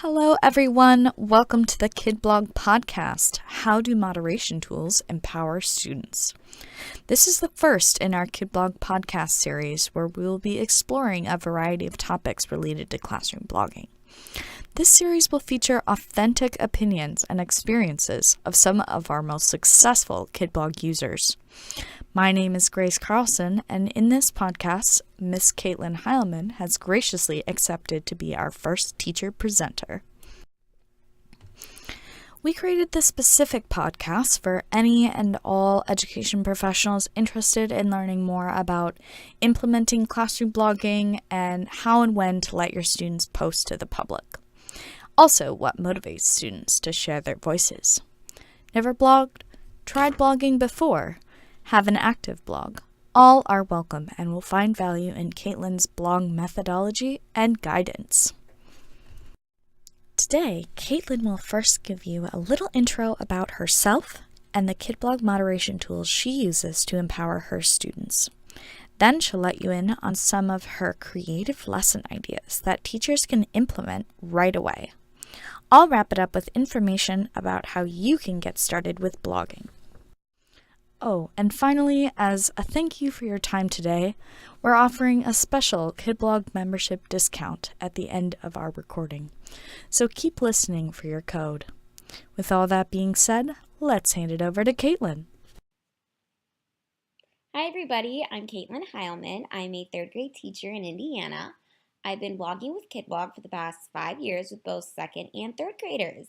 Hello, everyone. Welcome to the Kidblog Podcast. How do moderation tools empower students? This is the first in our Kidblog Podcast Series where we will be exploring a variety of topics related to classroom blogging. This series will feature authentic opinions and experiences of some of our most successful Kidblog users. My name is Grace Carlson, and in this podcast, Miss Caitlin Heilman has graciously accepted to be our first teacher presenter. We created this specific podcast for any and all education professionals interested in learning more about implementing classroom blogging and how and when to let your students post to the public. Also, what motivates students to share their voices. Never blogged? Tried blogging before? Have an active blog. All are welcome and will find value in Caitlin's blog methodology and guidance. Today, Caitlin will first give you a little intro about herself and the Kidblog moderation tools she uses to empower her students. Then she'll let you in on some of her creative lesson ideas that teachers can implement right away. I'll wrap it up with information about how you can get started with blogging. Oh, and finally, as a thank you for your time today, we're offering a special Kidblog membership discount at the end of our recording. So keep listening for your code. With all that being said, let's hand it over to Caitlin. Hi everybody, I'm Caitlin Heilman. I'm a third grade teacher in Indiana. I've been blogging with Kidblog for the past 5 years with both second and third graders.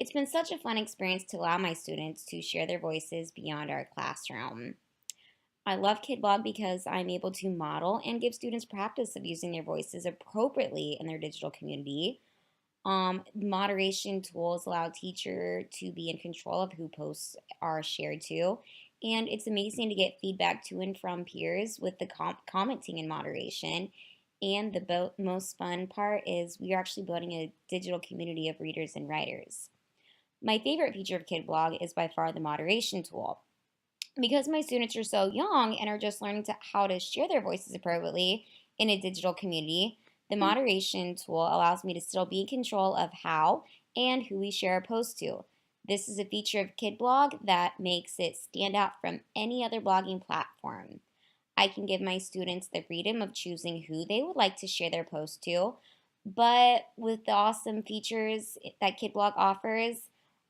It's been such a fun experience to allow my students to share their voices beyond our classroom. I love Kidblog because I'm able to model and give students practice of using their voices appropriately in their digital community. Moderation tools allow a teacher to be in control of who posts are shared to, and it's amazing to get feedback to and from peers with the commenting and moderation. And the most fun part is we are actually building a digital community of readers and writers. My favorite feature of Kidblog is by far the moderation tool. Because my students are so young and are just learning how to share their voices appropriately in a digital community, the moderation tool allows me to still be in control of how and who we share a post to. This is a feature of Kidblog that makes it stand out from any other blogging platform. I can give my students the freedom of choosing who they would like to share their post to, but with the awesome features that Kidblog offers,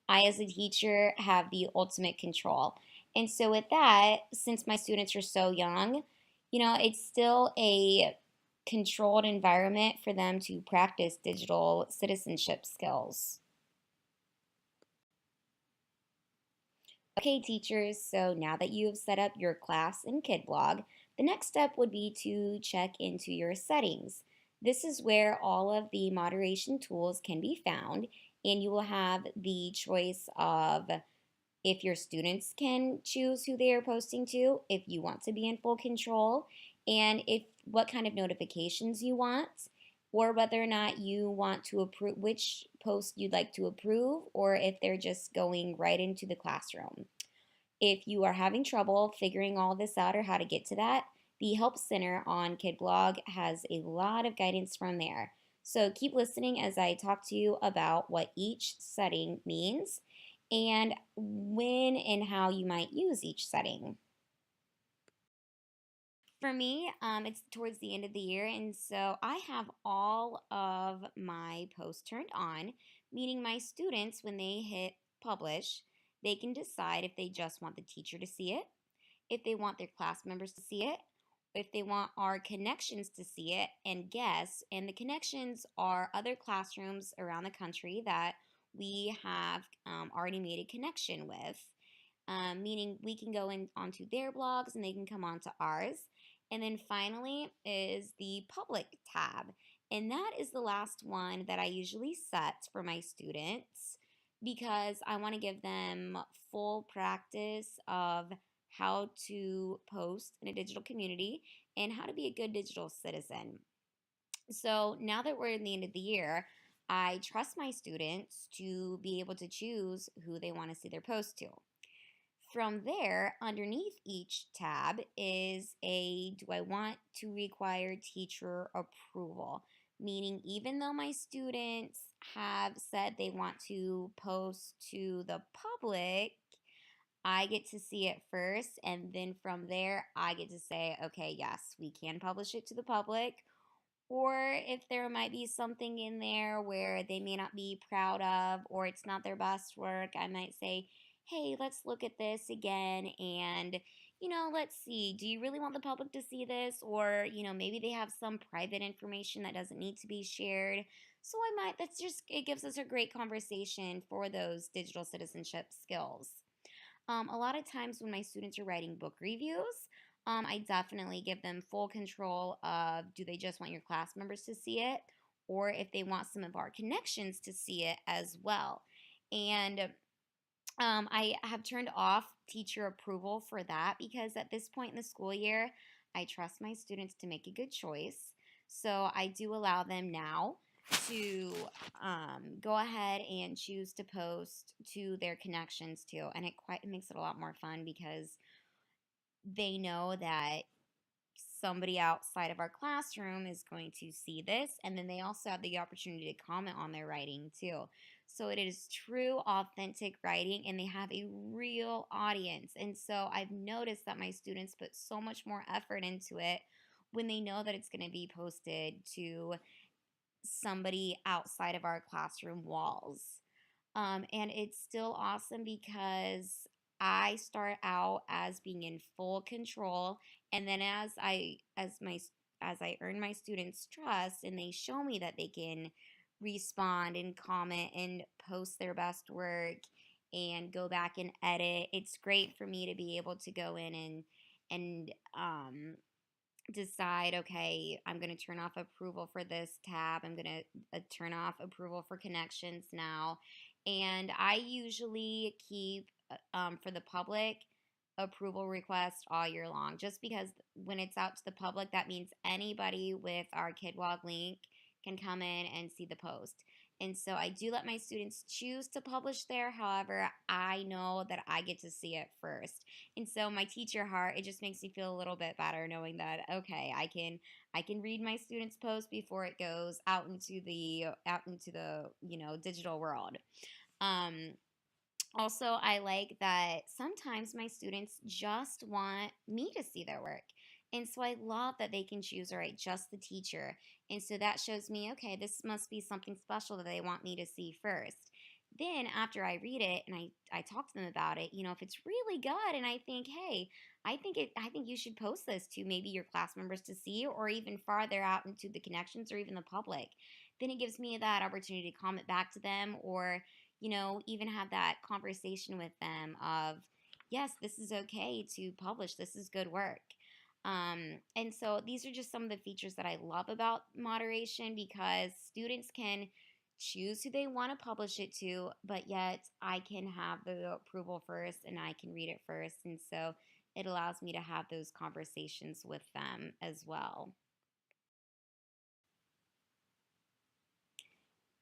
I, as a teacher, have the ultimate control. And so, with that, since my students are so young, it's still a controlled environment for them to practice digital citizenship skills. Okay, teachers, so now that you have set up your class in Kidblog, the next step would be to check into your settings. This is where all of the moderation tools can be found, and you will have the choice of if your students can choose who they are posting to, if you want to be in full control, and if what kind of notifications you want, or whether or not you want to approve which post you'd like to approve, or if they're just going right into the classroom. If you are having trouble figuring all this out or how to get to that, the Help Center on Kidblog has a lot of guidance from there. So keep listening as I talk to you about what each setting means and when and how you might use each setting. For me, it's towards the end of the year, and so I have all of my posts turned on, meaning my students, when they hit publish, they can decide if they just want the teacher to see it, if they want their class members to see it, if they want our connections to see it and guess. And the connections are other classrooms around the country that we have already made a connection with, meaning we can go in onto their blogs and they can come onto ours. And then finally is the public tab. And that is the last one that I usually set for my students because I want to give them full practice of how to post in a digital community and how to be a good digital citizen. So now that we're in the end of the year, I trust my students to be able to choose who they want to see their post to. From there, underneath each tab is a do I want to require teacher approval? meaning even though my students have said they want to post to the public, I get to see it first, and then from there, I get to say, okay, yes, we can publish it to the public. Or if there might be something in there where they may not be proud of, or it's not their best work, I might say, hey, let's look at this again and, let's see, do you really want the public to see this? Or, maybe they have some private information that doesn't need to be shared. So it gives us a great conversation for those digital citizenship skills. A lot of times when my students are writing book reviews, I definitely give them full control of, do they just want your class members to see it, or if they want some of our connections to see it as well. And I have turned off teacher approval for that because at this point in the school year, I trust my students to make a good choice. So I do allow them now to go ahead and choose to post to their connections too. And it makes it a lot more fun because they know that somebody outside of our classroom is going to see this, and then they also have the opportunity to comment on their writing too. So it is true authentic writing, and they have a real audience. And so I've noticed that my students put so much more effort into it when they know that it's going to be posted to somebody outside of our classroom walls. And it's still awesome because I start out as being in full control, and then as I earn my students' trust and they show me that they can respond and comment and post their best work and go back and edit, it's great for me to be able to go in and decide, okay, I'm going to turn off approval for this tab. I'm going to turn off approval for connections now. And I usually keep, for the public, approval request all year long, just because when it's out to the public, that means anybody with our Kidblog link can come in and see the post. And so I do let my students choose to publish there. However, I know that I get to see it first. And so my teacher heart, it just makes me feel a little bit better knowing that, okay, I can read my students' post before it goes out into the digital world. Um, Also, I like that sometimes my students just want me to see their work. And so I love that they can choose, all right, just the teacher. And so that shows me, okay, this must be something special that they want me to see first. Then after I read it and I talk to them about it, if it's really good and I think, hey, I think you should post this to maybe your class members to see or even farther out into the connections or even the public, then it gives me that opportunity to comment back to them or even have that conversation with them of, yes, this is okay to publish. This is good work. And so these are just some of the features that I love about moderation because students can choose who they want to publish it to, but yet I can have the approval first and I can read it first. And so it allows me to have those conversations with them as well.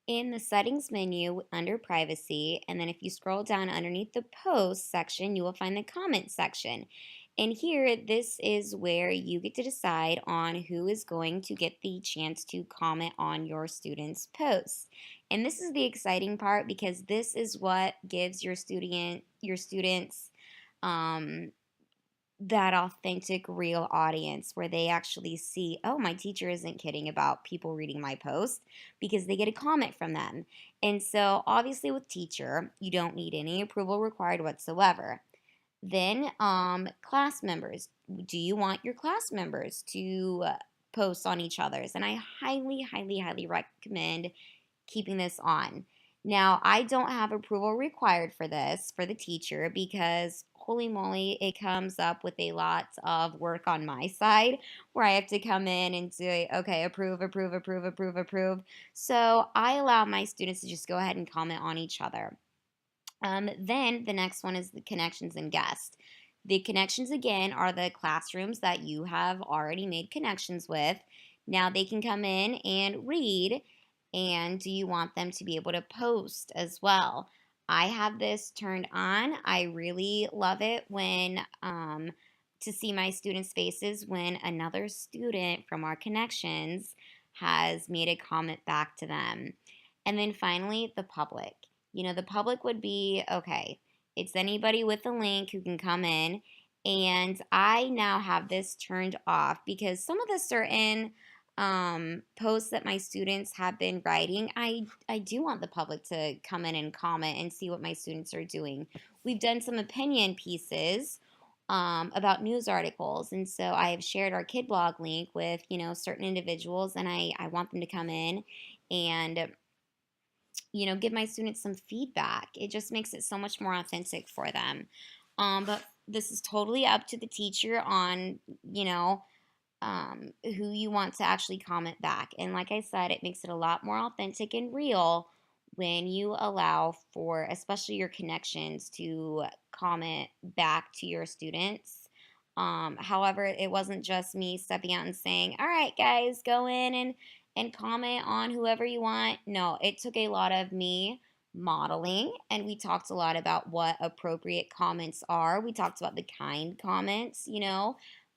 In the settings menu under privacy, and then if you scroll down underneath the post section, you will find the comment section. And here, this is where you get to decide on who is going to get the chance to comment on your student's posts. And this is the exciting part because this is what gives your students um, that authentic, real audience where they actually see, oh, my teacher isn't kidding about people reading my post because they get a comment from them. And so, obviously, with teacher, you don't need any approval required whatsoever. Then, class members. Do you want your class members to post on each other's? And I highly, highly, highly recommend keeping this on. Now, I don't have approval required for this for the teacher because holy moly, it comes up with a lot of work on my side where I have to come in and say, okay, approve, approve, approve, approve, approve. So I allow my students to just go ahead and comment on each other. Then the next one is the connections and guests. The connections, again, are the classrooms that you have already made connections with. Now they can come in and read, and do you want them to be able to post as well? I have this turned on. I really love it when to see my students' faces when another student from our connections has made a comment back to them. And then finally, the public. The public would be okay, it's anybody with a link who can come in. And I now have this turned off because some of the certain posts that my students have been writing, I do want the public to come in and comment and see what my students are doing. We've done some opinion pieces about news articles. And so I have shared our Kidblog link with, certain individuals, and I want them to come in and, give my students some feedback. It just makes it so much more authentic for them. But this is totally up to the teacher on, who you want to actually comment back. And like I said, it makes it a lot more authentic and real when you allow for, especially your connections, to comment back to your students. However, it wasn't just me stepping out and saying, all right, guys, go in and comment on whoever you want. No, it took a lot of me modeling, and we talked a lot about what appropriate comments are. We talked about the kind comments,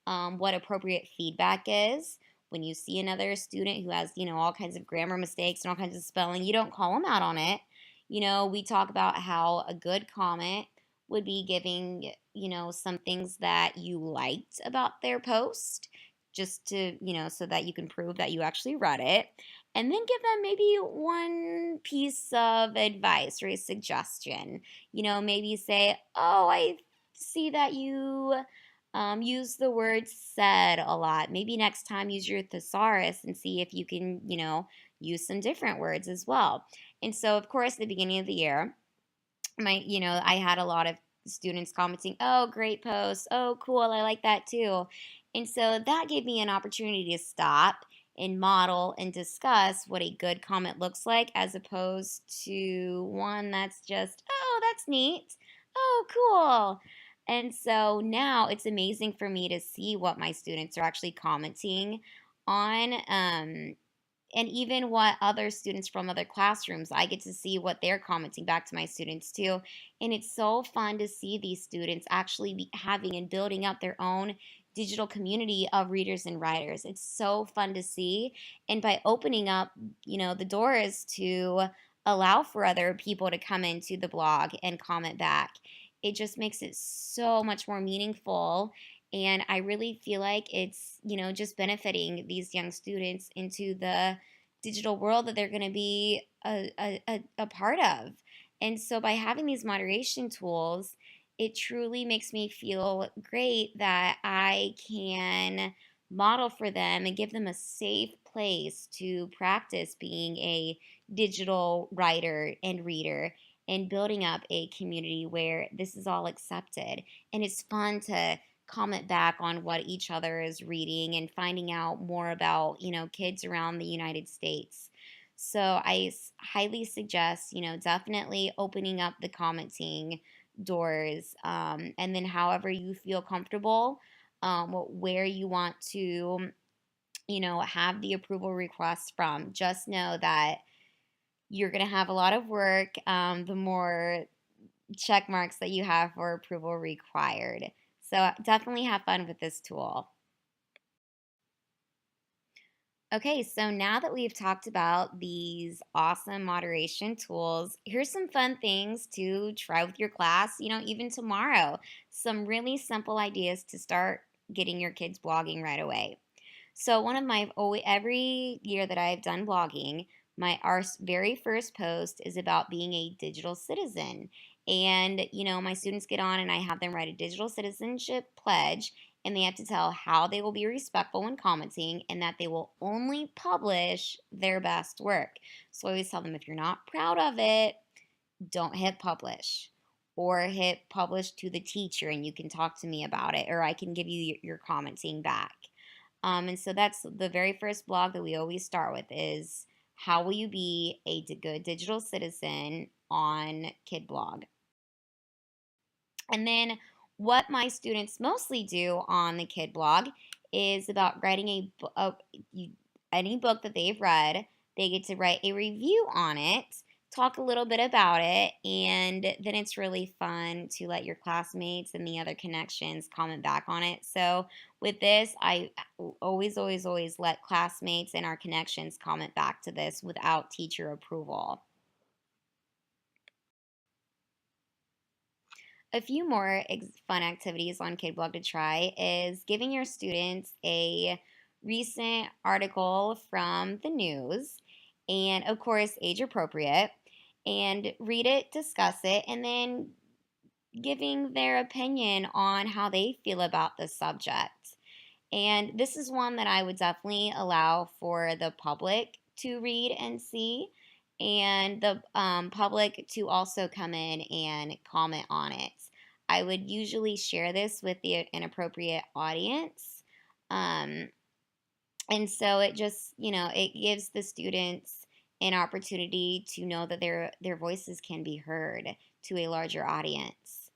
what appropriate feedback is. When you see another student who has, all kinds of grammar mistakes and all kinds of spelling, you don't call them out on it. We talk about how a good comment would be giving, some things that you liked about their post, just to, so that you can prove that you actually read it. And then give them maybe one piece of advice or a suggestion. Maybe say, oh, I see that you use the word said a lot. Maybe next time use your thesaurus and see if you can, use some different words as well. And so, of course, at the beginning of the year, I had a lot of students commenting, oh, great post. Oh, cool. I like that too. And so that gave me an opportunity to stop and model and discuss what a good comment looks like, as opposed to one that's just, oh, that's neat. Oh, cool. And so now it's amazing for me to see what my students are actually commenting on. And even what other students from other classrooms, I get to see what they're commenting back to my students too. And it's so fun to see these students actually be having and building up their own digital community of readers and writers. It's so fun to see. And by opening up, the doors to allow for other people to come into the blog and comment back, it just makes it so much more meaningful. And I really feel like it's, just benefiting these young students into the digital world that they're going to be a part of. And so by having these moderation tools, it truly makes me feel great that I can model for them and give them a safe place to practice being a digital writer and reader, and building up a community where this is all accepted. And it's fun to comment back on what each other is reading and finding out more about, kids around the United States. So I highly suggest, definitely opening up the commenting doors, and then however you feel comfortable, where you want to, have the approval requests from. Just know that you're going to have a lot of work, the more check marks that you have for approval required. So definitely have fun with this tool. Okay, so now that we've talked about these awesome moderation tools, here's some fun things to try with your class, even tomorrow. Some really simple ideas to start getting your kids blogging right away. So one of my, every year that I've done blogging, our very first post is about being a digital citizen. And, my students get on and I have them write a digital citizenship pledge, and they have to tell how they will be respectful when commenting and that they will only publish their best work. So I always tell them, if you're not proud of it, don't hit publish, or hit publish to the teacher and you can talk to me about it, or I can give you your commenting back. And so that's the very first blog that we always start with, is how will you be a good digital citizen on Kidblog? And then what my students mostly do on the Kidblog is about writing any book that they've read. They get to write a review on it. talk a little bit about it, and then it's really fun to let your classmates and the other connections comment back on it. So with this, I always let classmates and our connections comment back to this without teacher approval. A few more fun activities on Kidblog to try is giving your students a recent article from the news, and of course, age appropriate, and read it, discuss it, and then giving their opinion on how they feel about the subject. And this is one that I would definitely allow for the public to read and see, and the public to also come in and comment on it. I would usually share this with the inappropriate audience. Um, and so it just, it gives the students an opportunity to know that their voices can be heard to a larger audience.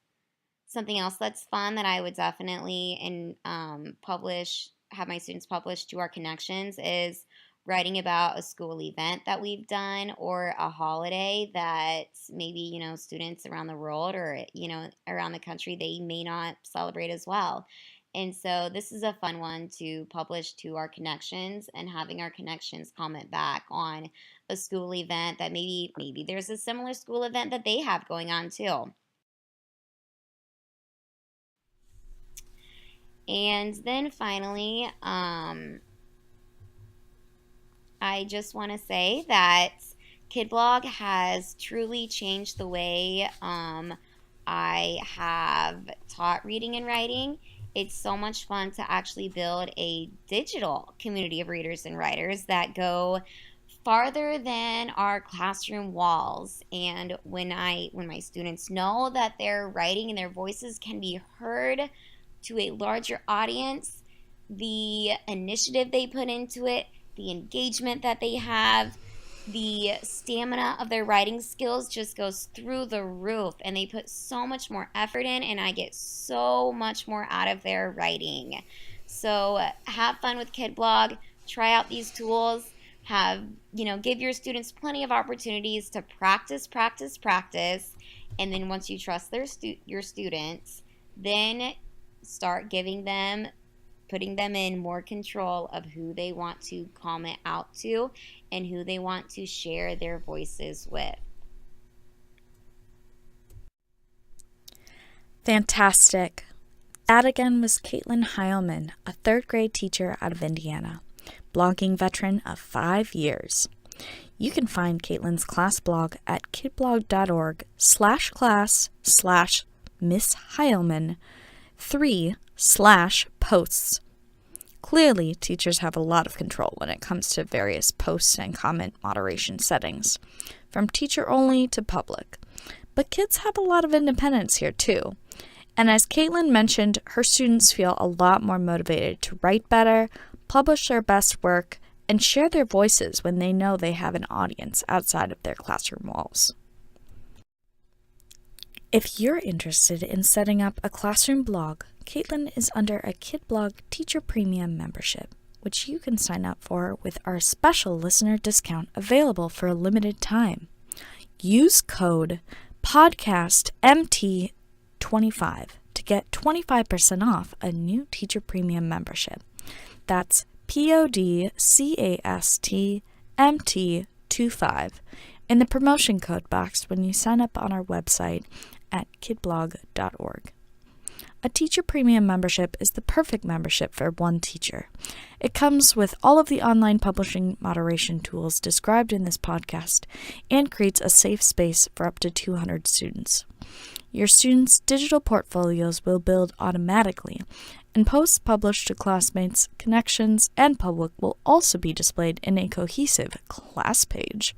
Something else that's fun that I would definitely have my students publish to our connections is writing about a school event that we've done or a holiday that maybe, students around the world or, around the country, they may not celebrate as well. And so this is a fun one to publish to our connections and having our connections comment back on a school event that maybe there's a similar school event that they have going on too. And then finally, I just want to say that Kidblog has truly changed the way I have taught reading and writing. It's so much fun to actually build a digital community of readers and writers that go farther than our classroom walls. And when my students know that their writing and their voices can be heard to a larger audience, the initiative they put into it, the engagement that they have, the stamina of their writing skills just goes through the roof, and they put so much more effort in, and I get so much more out of their writing. So have fun with Kidblog, try out these tools, give your students plenty of opportunities to practice, and then once you trust your students, then start putting them in more control of who they want to comment out to and who they want to share their voices with. Fantastic. That again was Caitlin Heilman, a third grade teacher out of Indiana, blogging veteran of 5 years. You can find Caitlin's class blog at kidblog.org/class/Miss Heilman 3/posts. Clearly, teachers have a lot of control when it comes to various post and comment moderation settings, from teacher only to public. But kids have a lot of independence here too. And as Caitlin mentioned, her students feel a lot more motivated to write better, publish their best work, and share their voices when they know they have an audience outside of their classroom walls. If you're interested in setting up a classroom blog, Caitlin is under a Kidblog Teacher Premium membership, which you can sign up for with our special listener discount available for a limited time. Use code PODCASTMT25 to get 25% off a new Teacher Premium membership. That's PODCASTMT25 in the promotion code box when you sign up on our website at kidblog.org. A Teacher Premium membership is the perfect membership for one teacher. It comes with all of the online publishing moderation tools described in this podcast and creates a safe space for up to 200 students. Your students' digital portfolios will build automatically, and posts published to classmates, connections, and public will also be displayed in a cohesive class page.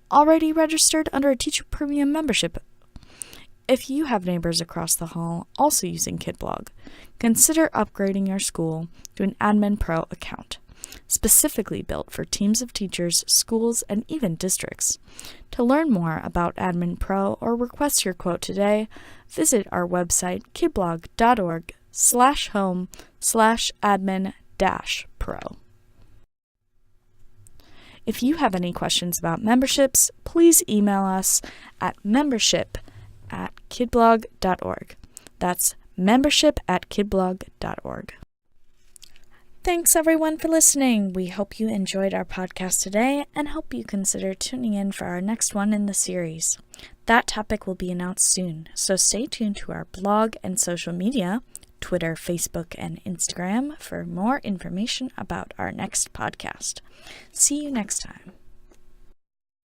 Already registered under a Teacher Premium membership? If you have neighbors across the hall also using Kidblog, consider upgrading your school to an Admin Pro account, specifically built for teams of teachers, schools, and even districts. To learn more about Admin Pro or request your quote today, visit our website kidblog.org/home/admin-pro. If you have any questions about memberships, please email us at membership@kidblog.org. That's membership@kidblog.org. Thanks everyone for listening. We hope you enjoyed our podcast today and hope you consider tuning in for our next one in the series. That topic will be announced soon, so stay tuned to our blog and social media, Twitter, Facebook, and Instagram for more information about our next podcast. See you next time.